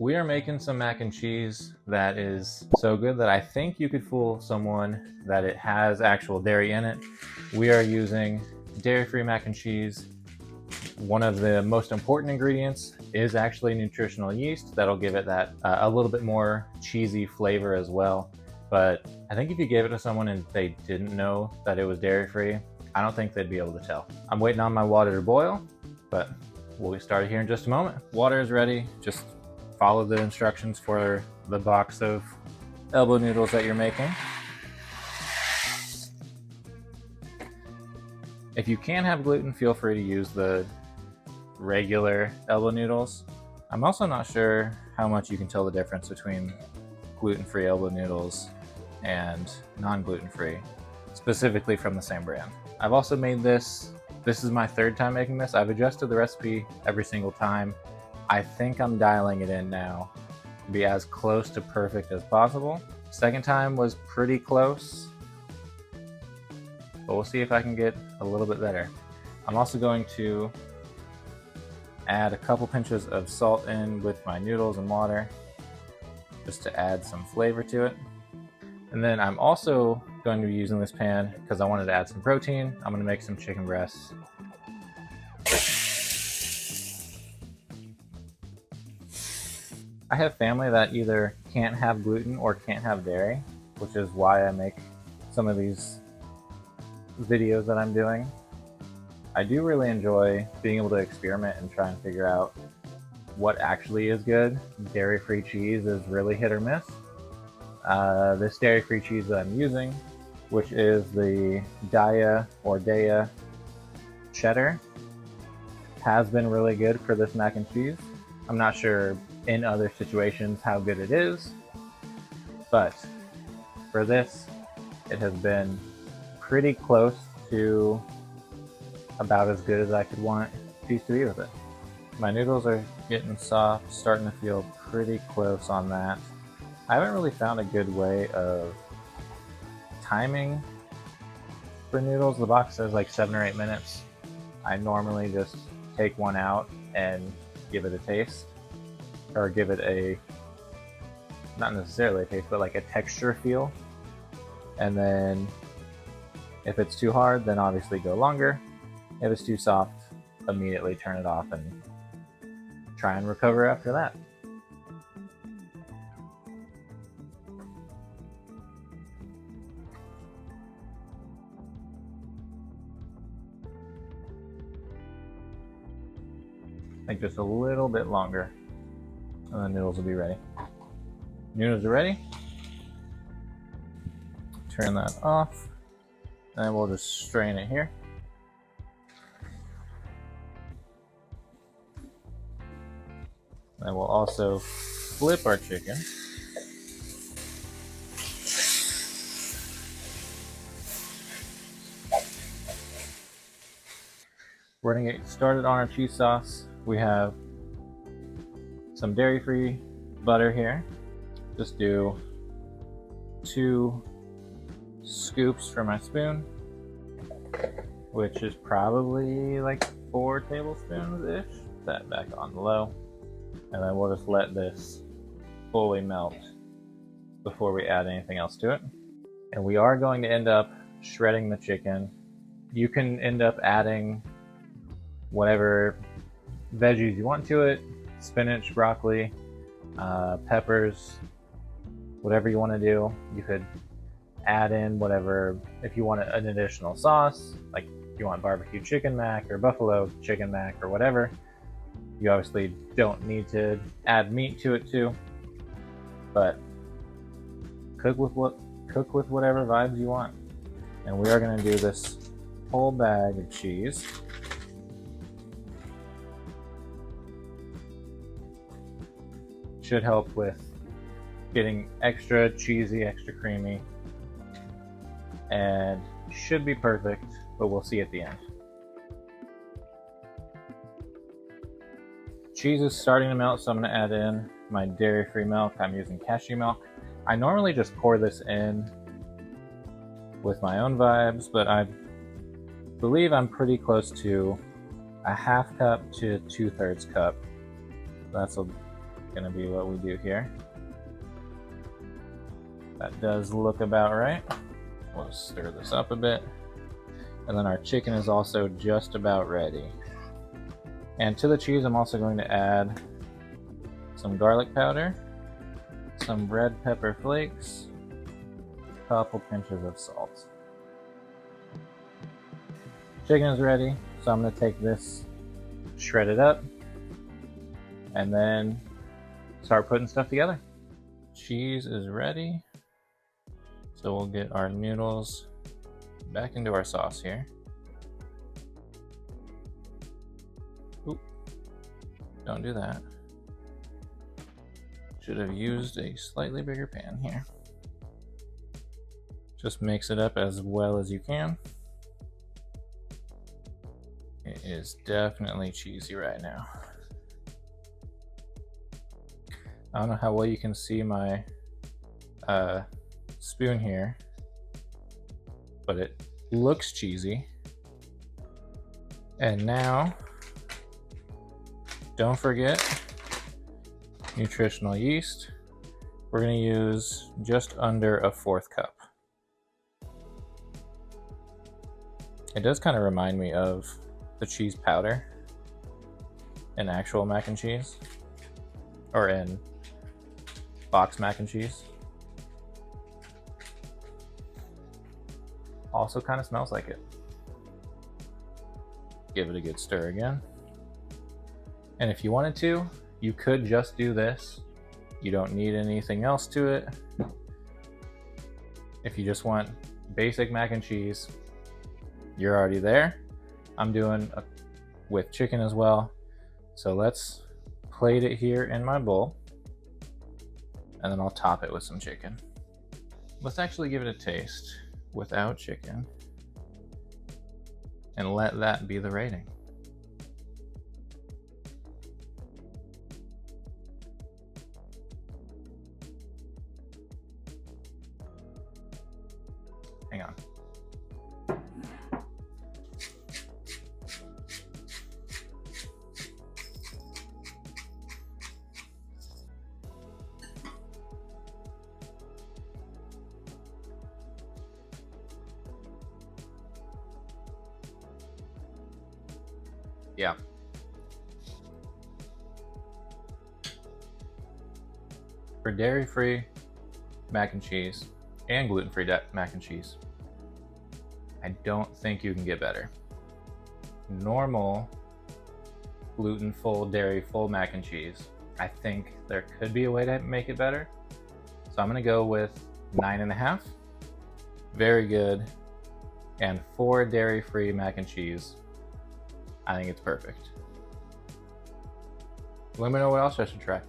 We are making some mac and cheese that is so good that I think you could fool someone that it has actual dairy in it. We are using dairy-free mac and cheese. One of the most important ingredients is actually nutritional yeast. That'll give it that a little bit more cheesy flavor as well. But I think if you gave it to someone and they didn't know that it was dairy-free, I don't think they'd be able to tell. I'm waiting on my water to boil, but we'll get started here in just a moment. Water is ready. Just follow the instructions for the box of elbow noodles that you're making. If you can have gluten, feel free to use the regular elbow noodles. I'm also not sure how much you can tell the difference between gluten-free elbow noodles and non-gluten-free, specifically from the same brand. I've also made this. This is my third time making this. I've adjusted the recipe every single time. I think I'm dialing it in now to be as close to perfect as possible. Second time was pretty close, but we'll see if I can get a little bit better. I'm also going to add a couple pinches of salt in with my noodles and water just to add some flavor to it. And then I'm also going to be using this pan because I wanted to add some protein. I'm going to make some chicken breasts. I have family that either can't have gluten or can't have dairy, which is why I make some of these videos that I'm doing. I do really enjoy being able to experiment and try and figure out what actually is good. Dairy-free cheese is really hit or miss. This dairy-free cheese that I'm using, which is the Daya cheddar, has been really good for this mac and cheese. I'm not sure in other situations how good it is, but for this, it has been pretty close to about as good as I could want cheese to be with it. My noodles are getting soft, starting to feel pretty close on that. I haven't really found a good way of timing for noodles. The box says like 7 or 8 minutes. I normally just take one out and give it a taste, or give it a, not necessarily a taste, but like a texture feel. And then if it's too hard, then obviously go longer. If it's too soft, immediately turn it off and try and recover after that. I think just a little bit longer, and the noodles will be ready. Noodles are ready. Turn that off, and we'll just strain it here. And we'll also flip our chicken. We're gonna get started on our cheese sauce. We have some dairy-free butter here. Just do 2 scoops for my spoon, which is probably like 4 tablespoons-ish. That back on low. And then we'll just let this fully melt before we add anything else to it. And we are going to end up shredding the chicken. You can end up adding whatever veggies you want to it, spinach, broccoli, peppers, whatever you want to do. You could add in whatever, if you want an additional sauce, like if you want barbecue chicken mac or buffalo chicken mac or whatever. You obviously don't need to add meat to it too, but cook with whatever vibes you want. And we are going to do this whole bag of cheese. Should help with getting extra cheesy, extra creamy, and should be perfect, but we'll see at the end. Cheese is starting to melt, so I'm going to add in my dairy-free milk. I'm using cashew milk. I normally just pour this in with my own vibes, but I believe I'm pretty close to a 1/2 cup to 2/3 cup. That's gonna be what we do here. That does look about right. We'll stir this up a bit. And then our chicken is also just about ready. And to the cheese, I'm also going to add some garlic powder, some red pepper flakes, a couple pinches of salt. Chicken is ready, so I'm going to take this, shred it up, and then start putting stuff together. Cheese is ready, so we'll get our noodles back into our sauce here. Oop, don't do that. Should have used a slightly bigger pan here. Just mix it up as well as you can. It is definitely cheesy right now. I don't know how well you can see my spoon here, but it looks cheesy. And now, don't forget nutritional yeast. We're going to use just under a 1/4 cup. It does kind of remind me of the cheese powder in actual mac and cheese, or in box mac and cheese. Also kind of smells like it. Give it a good stir again. And if you wanted to, you could just do this. You don't need anything else to it. If you just want basic mac and cheese, you're already there. I'm doing with chicken as well. So let's plate it here in my bowl, and then I'll top it with some chicken. Let's actually give it a taste without chicken and let that be the rating. Hang on. Yeah. For dairy-free mac and cheese and gluten-free mac and cheese, I don't think you can get better. Normal gluten-full, dairy-full mac and cheese, I think there could be a way to make it better. So I'm gonna go with 9.5. Very good. And for dairy-free mac and cheese, I think it's perfect. Let me know what else I should try.